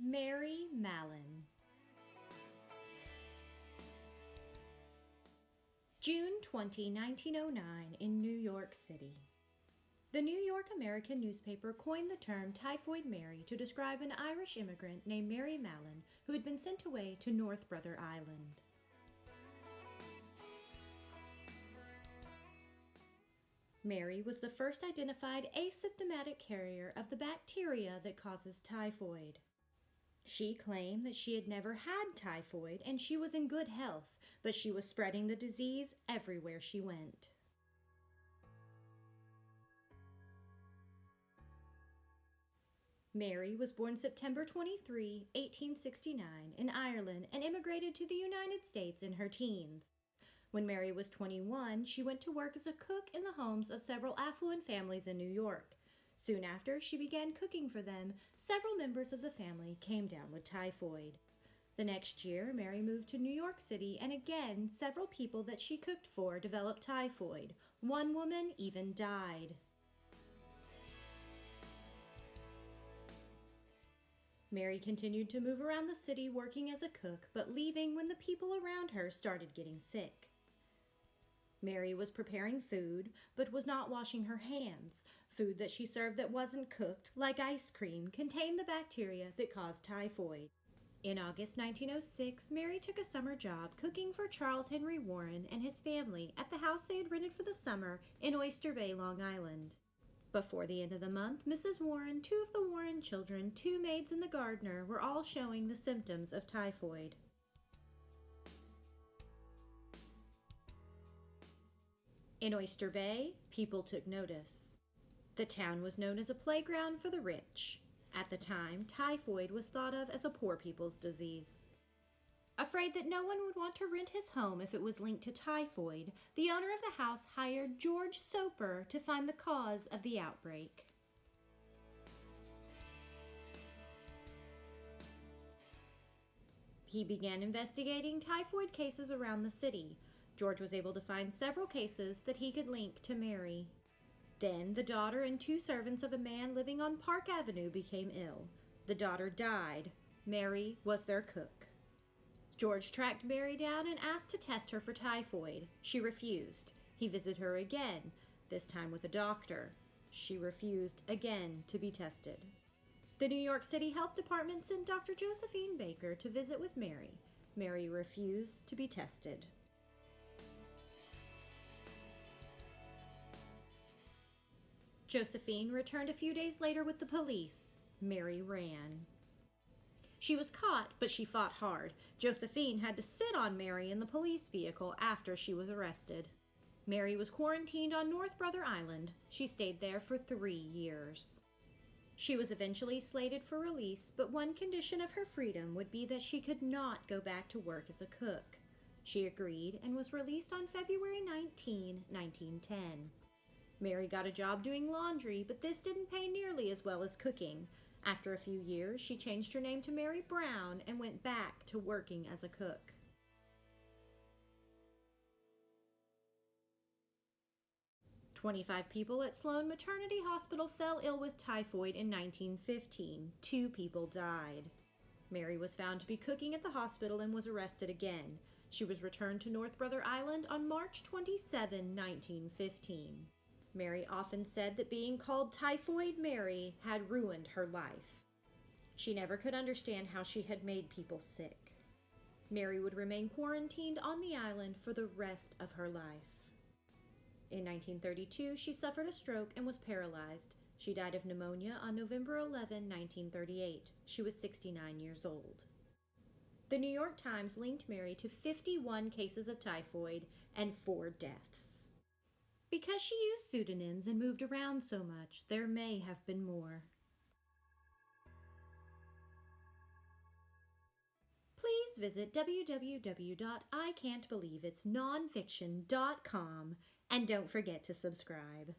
Mary Mallon. June 20, 1909, in New York City. The New York American newspaper coined the term Typhoid Mary to describe an Irish immigrant named Mary Mallon who had been sent away to North Brother Island. Mary was the first identified asymptomatic carrier of the bacteria that causes typhoid. She claimed that she had never had typhoid and she was in good health, but she was spreading the disease everywhere she went. Mary was born September 23, 1869, in Ireland and immigrated to the United States in her teens. When Mary was 21, she went to work as a cook in the homes of several affluent families in New York. Soon after she began cooking for them, several members of the family came down with typhoid. The next year, Mary moved to New York City, and again, several people that she cooked for developed typhoid. One woman even died. Mary continued to move around the city working as a cook, but leaving when the people around her started getting sick. Mary was preparing food, but was not washing her hands. Food that she served that wasn't cooked, like ice cream, contained the bacteria that caused typhoid. In August 1906, Mary took a summer job cooking for Charles Henry Warren and his family at the house they had rented for the summer in Oyster Bay, Long Island. Before the end of the month, Mrs. Warren, two of the Warren children, two maids, and the gardener were all showing the symptoms of typhoid. In Oyster Bay, people took notice. The town was known as a playground for the rich. At the time, typhoid was thought of as a poor people's disease. Afraid that no one would want to rent his home if it was linked to typhoid, the owner of the house hired George Soper to find the cause of the outbreak. He began investigating typhoid cases around the city. George was able to find several cases that he could link to Mary. Then the daughter and two servants of a man living on Park Avenue became ill. The daughter died. Mary was their cook. George tracked Mary down and asked to test her for typhoid. She refused. He visited her again, this time with a doctor. She refused again to be tested. The New York City Health Department sent Dr. Josephine Baker to visit with Mary. Mary refused to be tested. Josephine returned a few days later with the police. Mary ran. She was caught, but she fought hard. Josephine had to sit on Mary in the police vehicle after she was arrested. Mary was quarantined on North Brother Island. She stayed there for 3 years. She was eventually slated for release, but one condition of her freedom would be that she could not go back to work as a cook. She agreed and was released on February 19, 1910. Mary got a job doing laundry, but this didn't pay nearly as well as cooking. After a few years, she changed her name to Mary Brown and went back to working as a cook. "25 people at Sloan Maternity Hospital fell ill with typhoid in 1915. 2 people died. Mary was found to be cooking at the hospital and was arrested again. She was returned to North Brother Island on March 27, 1915. Mary often said that being called Typhoid Mary had ruined her life. She never could understand how she had made people sick. Mary would remain quarantined on the island for the rest of her life. In 1932, she suffered a stroke and was paralyzed. She died of pneumonia on November 11, 1938. She was 69 years old. The New York Times linked Mary to 51 cases of typhoid and 4 deaths. Because she used pseudonyms and moved around so much, there may have been more. Please visit www.ican'tbelieveitsnonfiction.com and don't forget to subscribe.